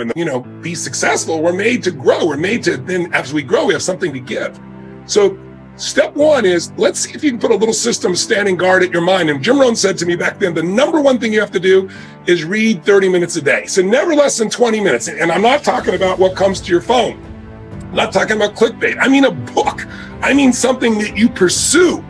and, be successful. We're made to grow. We're made to, then as we grow, we have something to give. So step one is, let's see if you can put a little system standing guard at your mind. And Jim Rohn said to me back then, the number one thing you have to do is read 30 minutes a day. So never less than 20 minutes. And I'm not talking about what comes to your phone. I'm not talking about clickbait. I mean a book. I mean something that you pursue.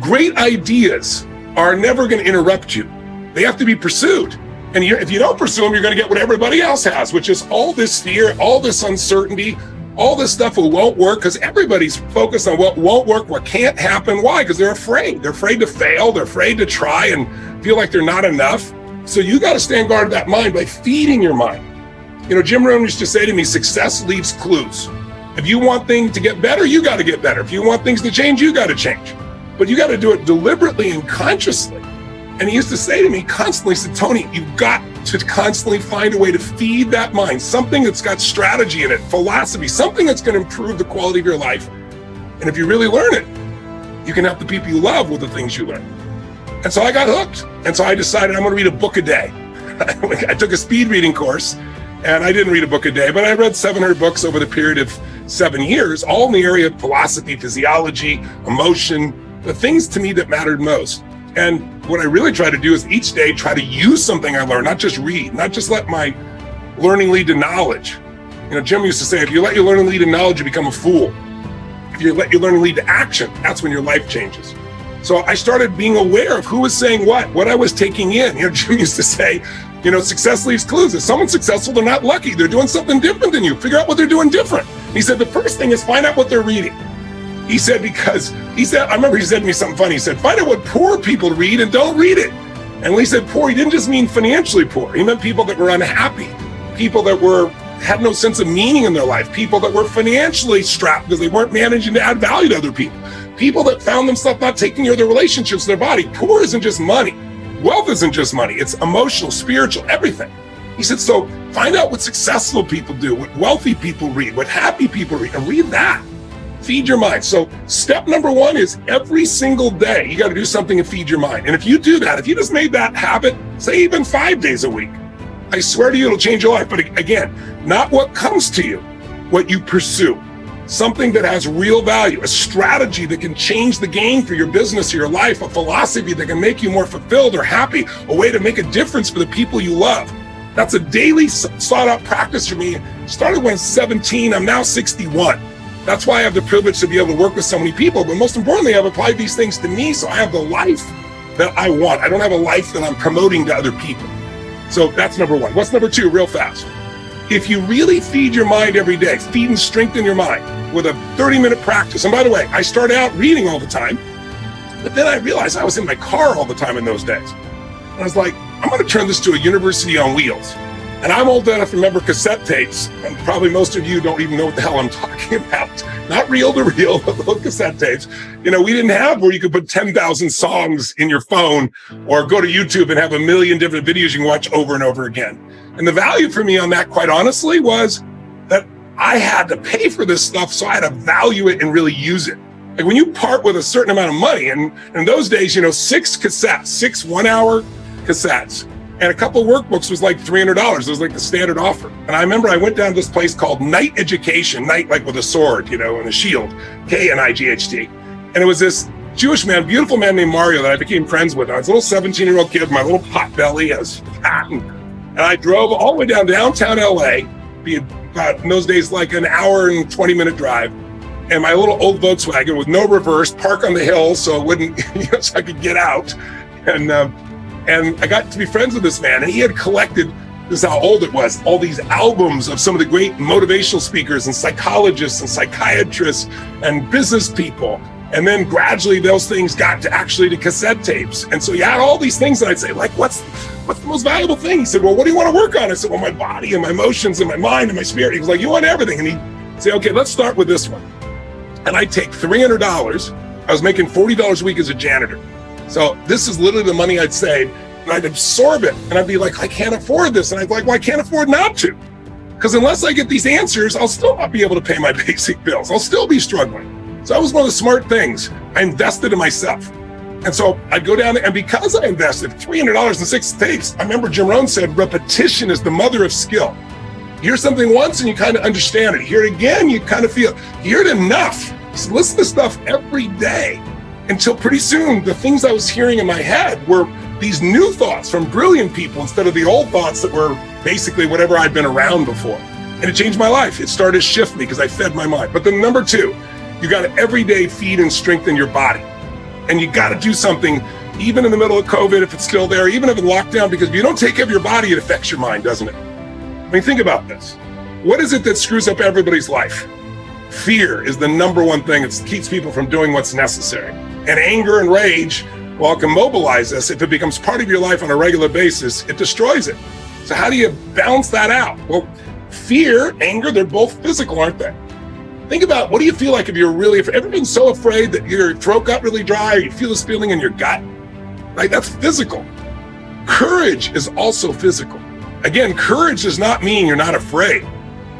Great ideas are never going to interrupt you. They have to be pursued. And if you don't pursue them, you're going to get what everybody else has, which is all this fear, all this uncertainty, all this stuff that won't work, because everybody's focused on what won't work, what can't happen. Why? Because they're afraid. They're afraid to fail. They're afraid to try and feel like they're not enough. So you got to stand guard of that mind by feeding your mind. Jim Rohn used to say to me, success leaves clues. If you want things to get better, you got to get better. If you want things to change, you got to change. But you got to do it deliberately and consciously. And he used to say to me constantly, he said, Tony, you've got to constantly find a way to feed that mind, something that's got strategy in it, philosophy, something that's going to improve the quality of your life. And if you really learn it, you can help the people you love with the things you learn. And so I got hooked. And so I decided I'm going to read a book a day. I took a speed reading course, and I didn't read a book a day, but I read 700 books over the period of 7 years, all in the area of philosophy, physiology, emotion, the things to me that mattered most. And what I really try to do is each day try to use something I learned, not just read, not just let my learning lead to knowledge. Jim used to say, if you let your learning lead to knowledge, you become a fool. If you let your learning lead to action, that's when your life changes. So I started being aware of who was saying what I was taking in. Jim used to say, success leaves clues. If someone's successful, they're not lucky. They're doing something different than you. Figure out what they're doing different. He said, the first thing is find out what they're reading. He said, I remember he said to me something funny. He said, find out what poor people read and don't read it. And when he said poor, he didn't just mean financially poor. He meant people that were unhappy, people that had no sense of meaning in their life, people that were financially strapped because they weren't managing to add value to other people, people that found themselves not taking care of their relationships, their body. Poor isn't just money. Wealth isn't just money. It's emotional, spiritual, everything. He said, so find out what successful people do, what wealthy people read, what happy people read, and read that. Feed your mind. So step number one is every single day, you got to do something to feed your mind. And if you do that, if you just made that habit, say even 5 days a week, I swear to you, it'll change your life. But again, not what comes to you, what you pursue. Something that has real value, a strategy that can change the game for your business or your life, a philosophy that can make you more fulfilled or happy, a way to make a difference for the people you love. That's a daily sought out practice for me. Started when I was 17, I'm now 61. That's why I have the privilege to be able to work with so many people. But most importantly, I've applied these things to me, so I have the life that I want. I don't have a life that I'm promoting to other people. So that's number one. What's number two, real fast? If you really feed your mind every day, feed and strengthen your mind with a 30-minute practice. And by the way, I started out reading all the time, but then I realized I was in my car all the time in those days. And I was like, I'm going to turn this to a university on wheels. And I'm old enough to remember cassette tapes, and probably most of you don't even know what the hell I'm talking about. Not reel to reel, but little cassette tapes. We didn't have where you could put 10,000 songs in your phone or go to YouTube and have a million different videos you can watch over and over again. And the value for me on that, quite honestly, was that I had to pay for this stuff, so I had to value it and really use it. Like when you part with a certain amount of money, and in those days, 6 cassettes, 6 one-hour cassettes, and a couple of workbooks was like $300. It was like the standard offer. And I remember I went down to this place called Knight Education, Knight like with a sword, and a shield, Knight. And it was this Jewish man, beautiful man named Mario that I became friends with. I was a little 17-year-old kid, my little pot belly, I was fat. And I drove all the way down downtown LA, be about in those days like an hour and 20-minute drive. And my little old Volkswagen with no reverse, park on the hill so it wouldn't, so I could get out. And I got to be friends with this man, and he had collected, this is how old it was, all these albums of some of the great motivational speakers and psychologists and psychiatrists and business people. And then gradually those things got to actually to cassette tapes. And so he had all these things, and I'd say, like, what's the most valuable thing? He said, well, what do you want to work on? I said, well, my body and my emotions and my mind and my spirit. He was like, you want everything. And he'd say, okay, let's start with this one. And I'd take $300. I was making $40 a week as a janitor. So this is literally the money I'd save, and I'd absorb it. And I'd be like, I can't afford this. And I'd be like, well, I can't afford not to. Because unless I get these answers, I'll still not be able to pay my basic bills. I'll still be struggling. So that was one of the smart things. I invested in myself. And so I'd go down there, and because I invested $300 in 6 tapes, I remember Jim Rohn said, repetition is the mother of skill. hear something once and you kind of understand it. Hear it again, you kind of feel, you hear it enough. So listen to stuff every day until pretty soon the things I was hearing in my head were these new thoughts from brilliant people instead of the old thoughts that were basically whatever I'd been around before. And it changed my life. It started to shift me because I fed my mind. But then number two, you got to every day feed and strengthen your body. And you got to do something even in the middle of COVID, if it's still there, even if it's locked down, because if you don't take care of your body, it affects your mind, doesn't it? I mean, think about this. What is it that screws up everybody's life? Fear is the number one thing that keeps people from doing what's necessary. And anger and rage, while it can mobilize us, if it becomes part of your life on a regular basis, it destroys it. So how do you balance that out? Well, fear, anger, they're both physical, aren't they? Think about, what do you feel like if you're really, if ever been so afraid that your throat got really dry or you feel this feeling in your gut? Right? That's physical. Courage is also physical. Again, courage does not mean you're not afraid.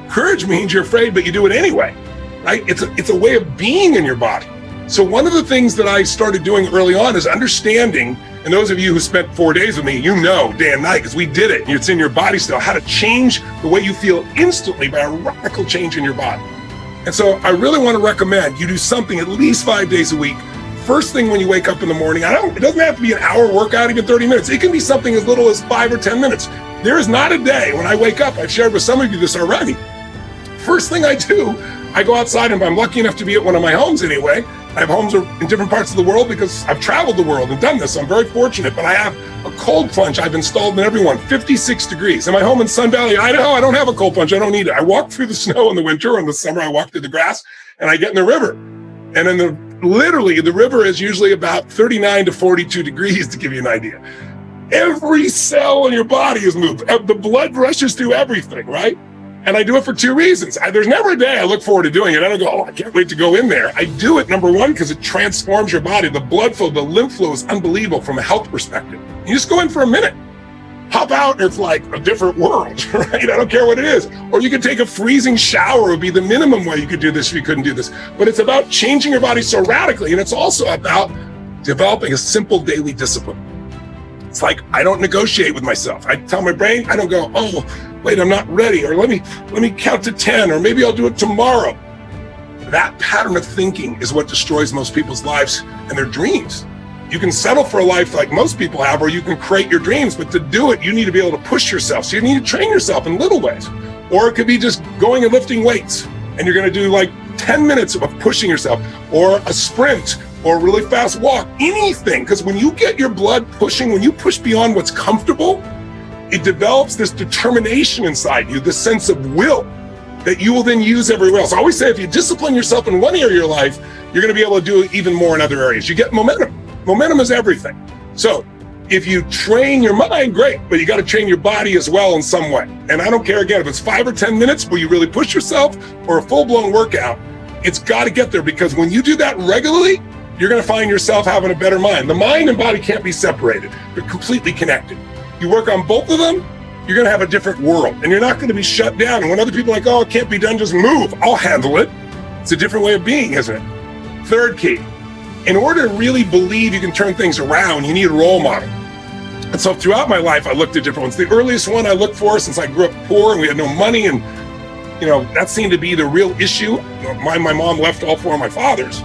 Courage means you're afraid, but you do it anyway, right? It's a way of being in your body. So one of the things that I started doing early on is understanding, and those of you who spent 4 days with me, you know day and night, because we did it, and it's in your body still, how to change the way you feel instantly by a radical change in your body. And so I really want to recommend you do something at least 5 days a week. First thing when you wake up in the morning, it doesn't have to be an hour workout, even 30 minutes. It can be something as little as 5 or 10 minutes. There is not a day when I wake up, I've shared with some of you this already. First thing I do, I go outside, and if I'm lucky enough to be at one of my homes anyway, I have homes in different parts of the world because I've traveled the world and done this. So I'm very fortunate, but I have a cold plunge I've installed in everyone, 56 degrees. In my home in Sun Valley, Idaho, I don't have a cold plunge. I don't need it. I walk through the snow in the winter, or in the summer, I walk through the grass, and I get in the river. And literally, the river is usually about 39 to 42 degrees, to give you an idea. Every cell in your body is moved. The blood rushes through everything, right? And I do it for two reasons. There's never a day I look forward to doing it. I don't go, oh, I can't wait to go in there. I do it, number one, because it transforms your body. The blood flow, the lymph flow is unbelievable from a health perspective. You just go in for a minute. Hop out, it's like a different world, right? I don't care what it is. Or you could take a freezing shower, would be the minimum way you could do this if you couldn't do this. But it's about changing your body so radically. And it's also about developing a simple daily discipline. It's like, I don't negotiate with myself. I tell my brain, I don't go, oh, wait, I'm not ready, or let me count to 10, or maybe I'll do it tomorrow. That pattern of thinking is what destroys most people's lives and their dreams. You can settle for a life like most people have, or you can create your dreams, but to do it, you need to be able to push yourself. So you need to train yourself in little ways. Or it could be just going and lifting weights, and you're gonna do like 10 minutes of pushing yourself, or a sprint, or a really fast walk, anything. Because when you get your blood pushing, when you push beyond what's comfortable, it develops this determination inside you, this sense of will that you will then use everywhere else. I always say, if you discipline yourself in one area of your life, you're gonna be able to do it even more in other areas. You get momentum. Momentum is everything. So if you train your mind, great, but you got to train your body as well in some way. And I don't care, again, if it's 5 or 10 minutes where you really push yourself, or a full-blown workout, it's got to get there, because when you do that regularly, you're going to find yourself having a better mind. The mind and body can't be separated. They're completely connected. You work on both of them, you're going to have a different world, and you're not going to be shut down. And when other people are like, oh, it can't be done, just move. I'll handle it. It's a different way of being, isn't it? Third key. In order to really believe you can turn things around, you need a role model. And so throughout my life, I looked at different ones. The earliest one I looked for, since I grew up poor and we had no money, and that seemed to be the real issue. My mom left all 4 of my fathers.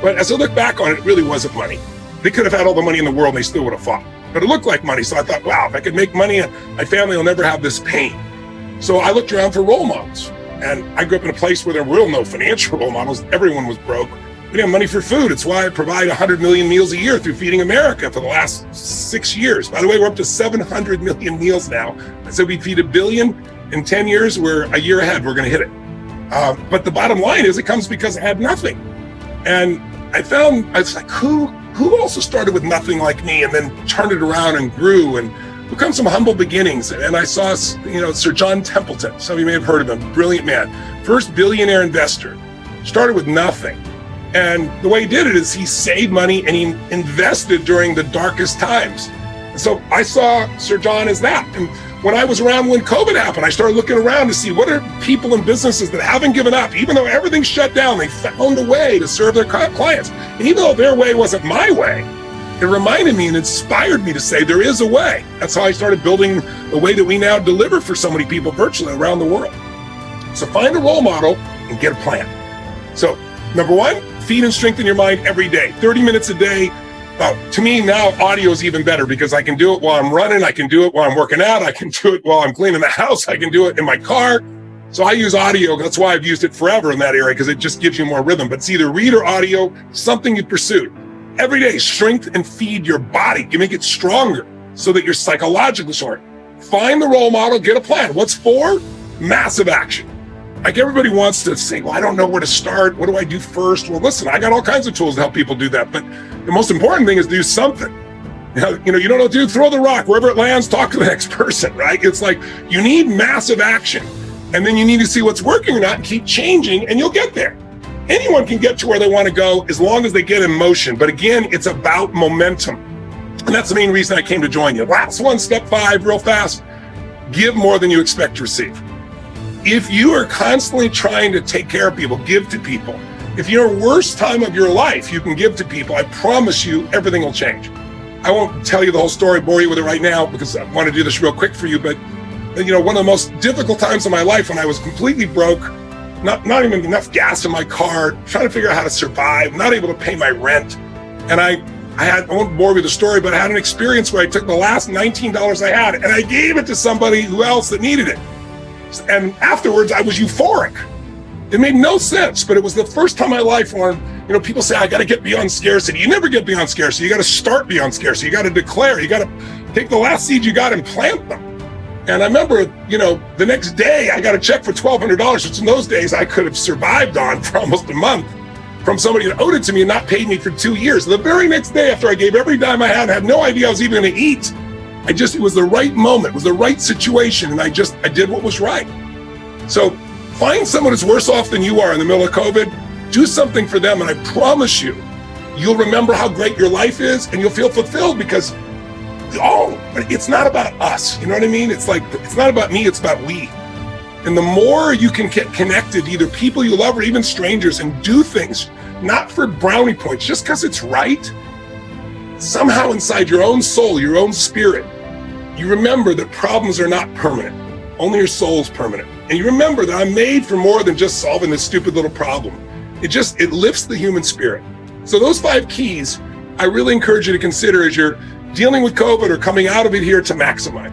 But as I look back on it, it really wasn't money. They could have had all the money in the world and they still would have fought. But it looked like money. So I thought, wow, if I could make money, my family will never have this pain. So I looked around for role models. And I grew up in a place where there were no financial role models. Everyone was broke. We didn't have money for food. It's why I provide 100 million meals a year through Feeding America for the last 6 years. By the way, we're up to 700 million meals now. I said we'd feed 1 billion in 10 years. We're a year ahead. We're going to hit it. But the bottom line is, it comes because I had nothing. And I was like, who also started with nothing like me and then turned it around and grew, and who comes from humble beginnings? And I saw, Sir John Templeton. Some of you may have heard of him. Brilliant man. First billionaire investor. Started with nothing. And the way he did it is he saved money and he invested during the darkest times. And so I saw Sir John as that. And when I was around when COVID happened, I started looking around to see what are people and businesses that haven't given up. Even though everything's shut down, they found a way to serve their clients. And even though their way wasn't my way, it reminded me and inspired me to say there is a way. That's how I started building the way that we now deliver for so many people virtually around the world. So find a role model and get a plan. So number one, feed and strengthen your mind every day, 30 minutes a day. To me now, audio is even better because I can do it while I'm running. I can do it while I'm working out. I can do it while I'm cleaning the house. I can do it in my car. So I use audio. That's why I've used it forever in that area, because it just gives you more rhythm. But it's either read or audio, something you pursue. Every day, strength and feed your body. You make it stronger so that you're psychologically strong. Find the role model, get a plan. What's for? Massive action. Like everybody wants to say, well, I don't know where to start. What do I do first? Well, listen, I got all kinds of tools to help people do that. But the most important thing is do something. You don't know what to do, throw the rock. Wherever it lands, talk to the next person, right? It's like you need massive action. And then you need to see what's working or not and keep changing, and you'll get there. Anyone can get to where they want to go as long as they get in motion. But again, it's about momentum. And that's the main reason I came to join you. Last one, step 5, real fast. Give more than you expect to receive. If you are constantly trying to take care of people, give to people. If you're worst time of your life, you can give to people. I promise you, everything will change. I won't tell you the whole story, bore you with it right now, because I want to do this real quick for you. But one of the most difficult times of my life when I was completely broke, not even enough gas in my car, trying to figure out how to survive, not able to pay my rent. And I won't bore you with the story, but I had an experience where I took the last $19 I had and I gave it to somebody else that needed it. And afterwards, I was euphoric. It made no sense, but it was the first time in my life when, people say, I got to get beyond scarcity. You never get beyond scarcity. You got to start beyond scarcity. You got to declare. You got to take the last seed you got and plant them. And I remember, the next day I got a check for $1,200, which in those days I could have survived on for almost a month, from somebody that owed it to me and not paid me for 2 years. The very next day after I gave every dime I had no idea I was even going to eat. It was the right moment, it was the right situation, and I did what was right. So find someone who's worse off than you are in the middle of COVID, do something for them, and I promise you, you'll remember how great your life is, and you'll feel fulfilled because, it's not about us, you know what I mean? It's like, it's not about me, it's about we. And the more you can get connected to either people you love or even strangers and do things, not for brownie points, just because it's right, somehow inside your own soul, your own spirit, you remember that problems are not permanent. Only your soul's permanent. And you remember that I'm made for more than just solving this stupid little problem. It lifts the human spirit. So those 5 keys, I really encourage you to consider as you're dealing with COVID or coming out of it here to maximize.